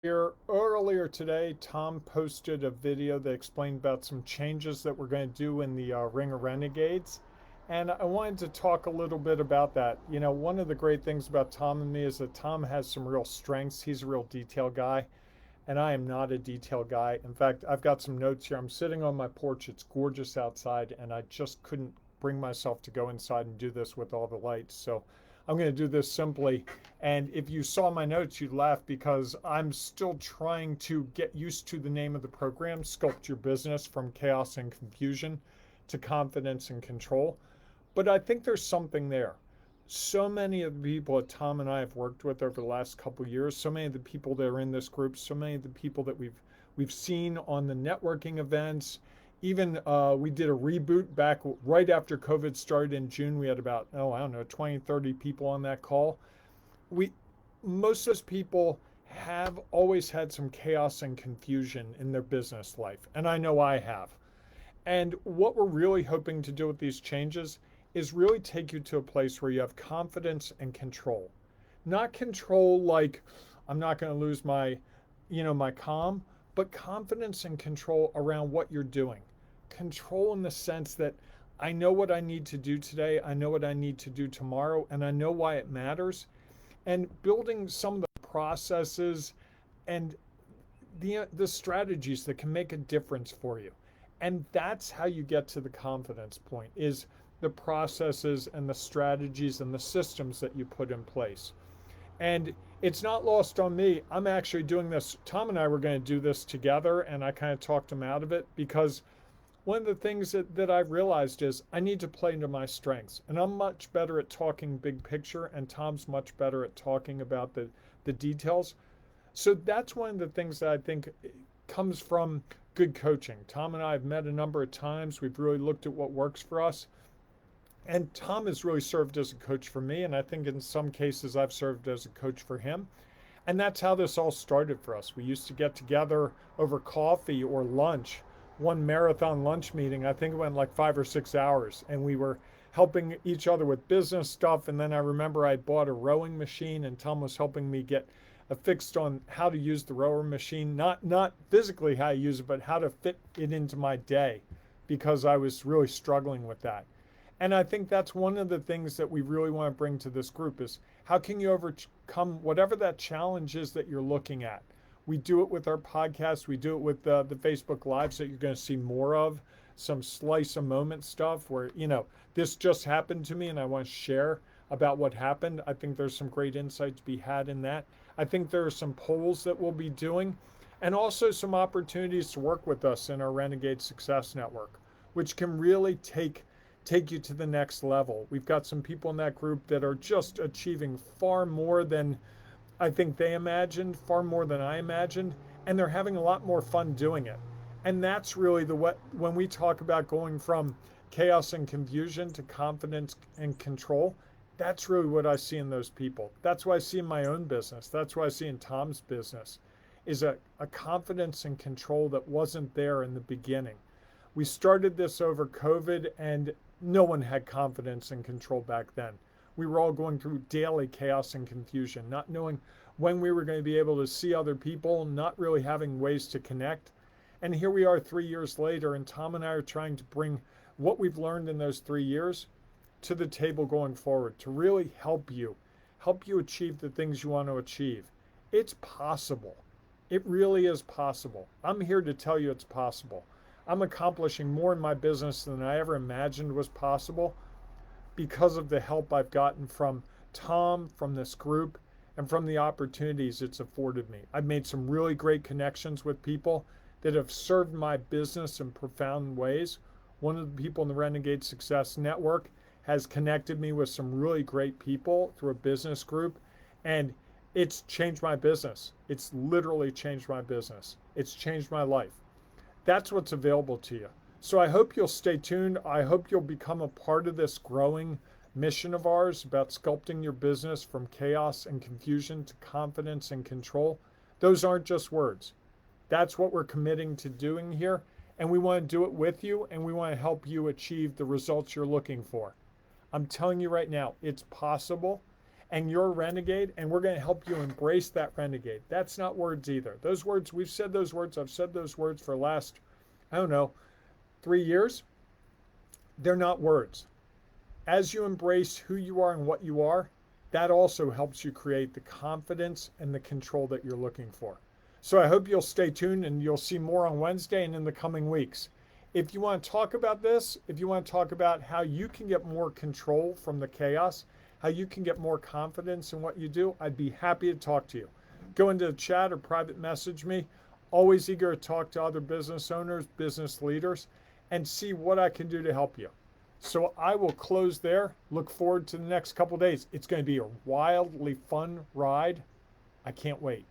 Earlier today, Tom posted a video that explained about some changes that we're going to do in the Ring of Renegades. And I wanted to talk a little bit about that. You know, one of the great things about Tom and me is that Tom has some real strengths. He's a real detail guy, and I am not a detail guy. In fact, I've got some notes here. I'm sitting on my porch. It's gorgeous outside, and I just couldn't bring myself to go inside and do this with all the lights. So I'm going to do this simply. And if you saw my notes, you'd laugh because I'm still trying to get used to the name of the program, Sculpt Your Business from Chaos and Confusion to Confidence and Control. But I think there's something there. So many of the people that Tom and I have worked with over the last couple of years, so many of the people that are in this group, so many of the people that we've seen on the networking events. Even we did a reboot back right after COVID started in June. We had about, oh, I don't know, 20, 30 people on that call. We Most of those people have always had some chaos and confusion in their business life, and I know I have. And what we're really hoping to do with these changes is really take you to a place where you have confidence and control. Not control like I'm not going to lose my calm, but confidence and control around what you're doing. Control in the sense that I know what I need to do today, I know what I need to do tomorrow, and I know why it matters. And building some of the processes and the strategies that can make a difference for you. And that's how you get to the confidence point is the processes and the strategies and the systems that you put in place. And it's not lost on me. I'm actually doing this. Tom and I were going to do this together, and I kind of talked him out of it because one of the things that I've realized is I need to play into my strengths. And I'm much better at talking big picture, and Tom's much better at talking about the details. So that's one of the things that I think comes from good coaching. Tom and I have met a number of times. We've really looked at what works for us. And Tom has really served as a coach for me. And I think in some cases I've served as a coach for him. And that's how this all started for us. We used to get together over coffee or lunch, one marathon lunch meeting. I think it went like 5 or 6 hours. And we were helping each other with business stuff. And then I remember I bought a rowing machine, and Tom was helping me get fixed on how to use the rower machine, not physically how to use it, but how to fit it into my day because I was really struggling with that. And I think that's one of the things that we really want to bring to this group is how can you overcome whatever that challenge is that you're looking at. We do it with our podcast. We do it with the Facebook Lives that you're going to see more of, some slice of moment stuff where, this just happened to me and I want to share about what happened. I think there's some great insight to be had in that. I think there are some polls that we'll be doing and also some opportunities to work with us in our Renegade Success Network, which can really take you to the next level. We've got some people in that group that are just achieving far more than I think they imagined, far more than I imagined, and they're having a lot more fun doing it. And that's really when we talk about going from chaos and confusion to confidence and control, that's really what I see in those people. That's what I see in my own business. That's what I see in Tom's business is a confidence and control that wasn't there in the beginning. We started this over COVID and no one had confidence and control back then. We were all going through daily chaos and confusion, not knowing when we were going to be able to see other people, not really having ways to connect. And here we are 3 years later, and Tom and I are trying to bring what we've learned in those 3 years to the table going forward to really help you achieve the things you want to achieve. It's possible. It really is possible. I'm here to tell you it's possible. I'm accomplishing more in my business than I ever imagined was possible because of the help I've gotten from Tom, from this group, and from the opportunities it's afforded me. I've made some really great connections with people that have served my business in profound ways. One of the people in the Renegade Success Network has connected me with some really great people through a business group, and it's changed my business. It's literally changed my business. It's changed my life. That's what's available to you. So I hope you'll stay tuned. I hope you'll become a part of this growing mission of ours about sculpting your business from chaos and confusion to confidence and control. Those aren't just words. That's what we're committing to doing here. And we want to do it with you, and we want to help you achieve the results you're looking for. I'm telling you right now, it's possible. and you're a renegade, and we're going to help you embrace that renegade. That's not words either. Those words, we've said those words, I've said those words for the last, I don't know, 3 years. They're not words. As you embrace who you are and what you are, that also helps you create the confidence and the control that you're looking for. So I hope you'll stay tuned and you'll see more on Wednesday and in the coming weeks. If you want to talk about this, if you want to talk about how you can get more control from the chaos, how you can get more confidence in what you do, I'd be happy to talk to you. Go into the chat or private message me. Always eager to talk to other business owners, business leaders, and see what I can do to help you. So I will close there. Look forward to the next couple days. It's going to be a wildly fun ride. I can't wait.